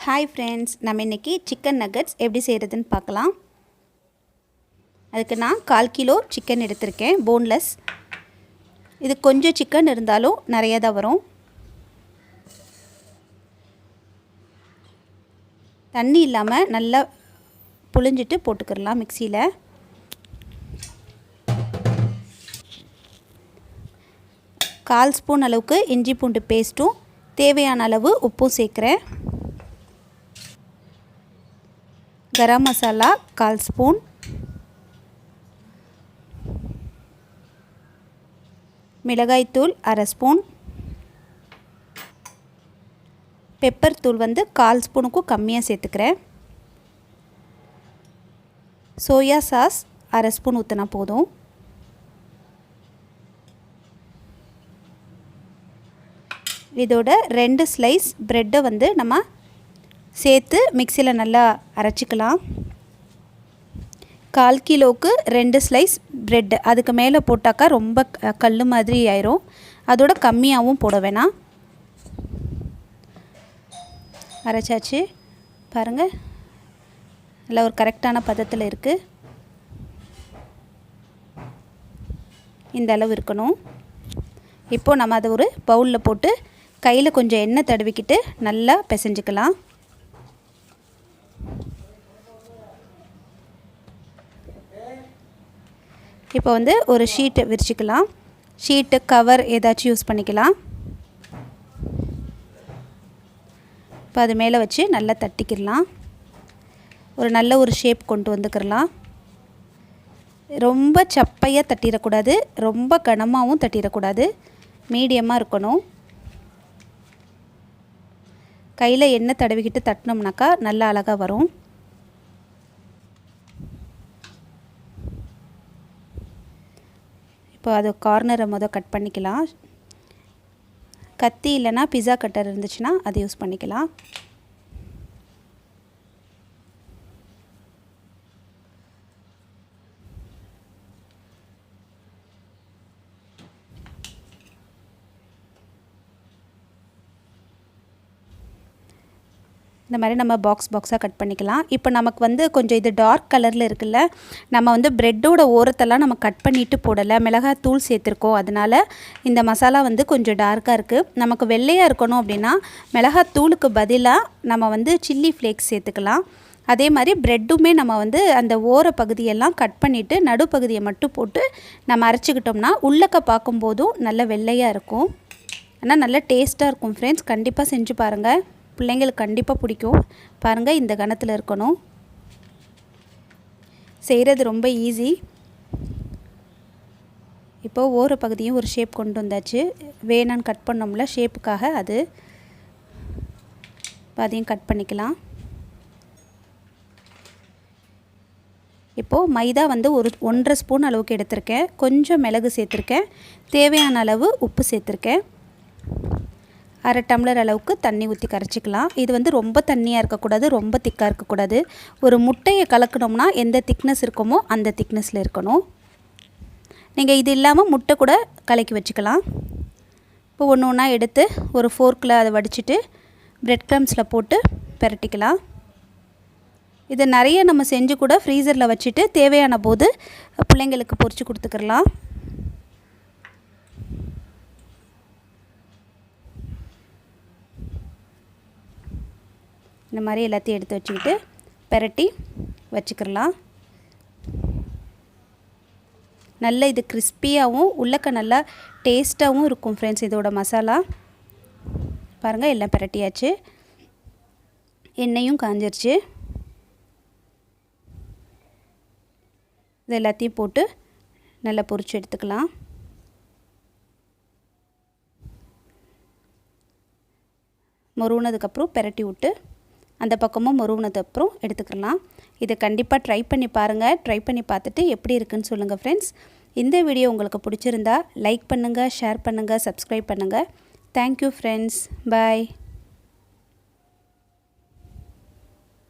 Hi friends, நம்ம இன்றைக்கி chicken nuggets எப்படி செய்கிறதுன்னு பார்க்கலாம். அதுக்கு நான் 1/4 கிலோ சிக்கன் எடுத்திருக்கேன், போன்லெஸ். இது கொஞ்சம் சிக்கன் இருந்தாலும் நிறைய தான் வரும். தண்ணி இல்லாமல் நல்லா புழிஞ்சிட்டு போட்டுக்கிடலாம் மிக்சியில். கால் ஸ்பூன் அளவுக்கு இஞ்சி பூண்டு பேஸ்ட்டும் தேவையான அளவு உப்பும் சேர்க்குறேன். கரம் மசாலா 1/4 ஸ்பூன், மிளகாய்த்தூள் 1/2 ஸ்பூன், பெப்பர் தூள் 1/4 ஸ்பூனுக்கும் கம்மியாக சேர்த்துக்கிறேன். சோயா சாஸ் 1/2 ஸ்பூன் ஊற்றினா போதும். இதோட 2 ஸ்லைஸ் ப்ரெட்டை நம்ம சேர்த்து மிக்சியில் நல்லா அரைச்சிக்கலாம். 1/4 கிலோவுக்கு 2 ஸ்லைஸ் ப்ரெட், அதுக்கு மேலே போட்டாக்கா ரொம்ப கல் மாதிரி ஆயிரும். அதோட கம்மியாகவும் போட வேணாம். அரைச்சாச்சு பாருங்கள், நல்லா ஒரு கரெக்டான பதத்தில் இருக்குது. இந்த அளவு இருக்கணும். இப்போது நம்ம அதை ஒரு பவுலில் போட்டு கையில் கொஞ்சம் எண்ணெய் தடவிக்கிட்டு நல்லா பிசைஞ்சிக்கலாம். இப்போ ஒரு ஷீட்டை விரிச்சிக்கலாம். ஷீட்டு கவர் ஏதாச்சும் யூஸ் பண்ணிக்கலாம். இப்போ அது மேலே வச்சு நல்லா தட்டிக்கிடலாம். நல்ல ஒரு ஷேப் கொண்டு வந்துக்கிடலாம். ரொம்ப சப்பையாக தட்டிடக்கூடாது, ரொம்ப கனமாகவும் தட்டிடக்கூடாது, மீடியமாக இருக்கணும். கையில் எண்ணெய் தடவிக்கிட்டு தட்டினோம்னாக்கா நல்லா அழகாக வரும். இப்போ அது கார்னரை கட் பண்ணிக்கலாம். கத்தி இல்லைனா பிஸா கட்டர் இருந்துச்சுன்னா அது யூஸ் பண்ணிக்கலாம். இந்த மாதிரி நம்ம பாக்ஸாக கட் பண்ணிக்கலாம். இப்போ நமக்கு கொஞ்சம் இது டார்க் கலரில் இருக்குல்ல, நம்ம ப்ரெட்டோட ஓரத்தெல்லாம் நம்ம கட் பண்ணிவிட்டு போடலை, மிளகாய் தூள் சேர்த்துருக்கோம். அதனால் இந்த மசாலா கொஞ்சம் டார்க்காக இருக்குது. நமக்கு வெள்ளையாக இருக்கணும் அப்படின்னா மிளகாய் தூளுக்கு பதிலாக நம்ம சில்லி ஃப்ளேக்ஸ் சேர்த்துக்கலாம். அதே மாதிரி ப்ரெட்டுமே நம்ம அந்த ஓர பகுதியெல்லாம் கட் பண்ணிவிட்டு நடுப்பகுதியை மட்டும் போட்டு நம்ம அரைச்சிக்கிட்டோம்னா உள்ளக்க பார்க்கும்போதும் நல்ல வெள்ளையாக இருக்கும். ஆனால் நல்ல டேஸ்ட்டாக இருக்கும் ஃப்ரெண்ட்ஸ். கண்டிப்பாக செஞ்சு பாருங்கள், பிள்ளைங்களுக்கு கண்டிப்பாக பிடிக்கும். பாருங்கள், இந்த கணத்தில் இருக்கணும். செய்கிறது ரொம்ப ஈஸி. இப்போது ஓர பகுதியும் ஒரு ஷேப் கொண்டு வந்தாச்சு. வேணான்னு கட் பண்ணோம்ல ஷேப்புக்காக, அது அதையும் கட் பண்ணிக்கலாம். இப்போது மைதா ஒரு 1.5 ஸ்பூன் அளவுக்கு எடுத்திருக்கேன். கொஞ்சம் மிளகு சேர்த்துருக்கேன். தேவையான அளவு உப்பு சேர்த்துருக்கேன். 1/2 டம்ளர் அளவுக்கு தண்ணி ஊற்றி கரைச்சிக்கலாம். இது ரொம்ப தண்ணியாக இருக்கக்கூடாது, ரொம்ப திக்காக இருக்கக்கூடாது. ஒரு முட்டையை கலக்கணும்னா எந்த திக்னஸ் இருக்குமோ அந்த திக்னஸில் இருக்கணும். நீங்கள் இது இல்லாமல் முட்டை கூட கலக்கி வச்சுக்கலாம். இப்போ ஒன்று ஒன்றா எடுத்து ஒரு ஃபோர்க்கில் அதை வடிச்சிட்டு ப்ரெட் க்ரம்ஸில் போட்டு பெரட்டிக்கலாம். இதை நிறைய நம்ம செஞ்சு கூட ஃப்ரீசரில் வச்சுட்டு தேவையான போது பிள்ளைங்களுக்கு பொரித்து கொடுத்துக்கலாம். இந்த மாதிரி எல்லாத்தையும் எடுத்து வச்சுக்கிட்டு பெரட்டி வச்சுக்கிடலாம். நல்ல இது கிறிஸ்பியாகவும் உள்ளக்க நல்லா டேஸ்ட்டாகவும் இருக்கும் ஃப்ரெண்ட்ஸ் இதோட மசாலா. பாருங்கள், எல்லாம் பெரட்டியாச்சு. எண்ணெயும் காஞ்சிருச்சு. இது எல்லாத்தையும் போட்டு நல்லா பொரிச்சு எடுத்துக்கலாம். மொருவுனதுக்கப்புறம் பெரட்டி விட்டு அந்த பக்கமும் மொருவுனதுக்கப்புறம் எடுத்துக்கலாம். இதை கண்டிப்பாக ட்ரை பண்ணி பாருங்கள். ட்ரை பண்ணி பார்த்துட்டு எப்படி இருக்குன்னு சொல்லுங்கள் ஃப்ரெண்ட்ஸ். இந்த வீடியோ உங்களுக்கு பிடிச்சிருந்தா லைக் பண்ணுங்கள், ஷேர் பண்ணுங்கள், சப்ஸ்கிரைப் பண்ணுங்கள். Thank you friends. பாய்.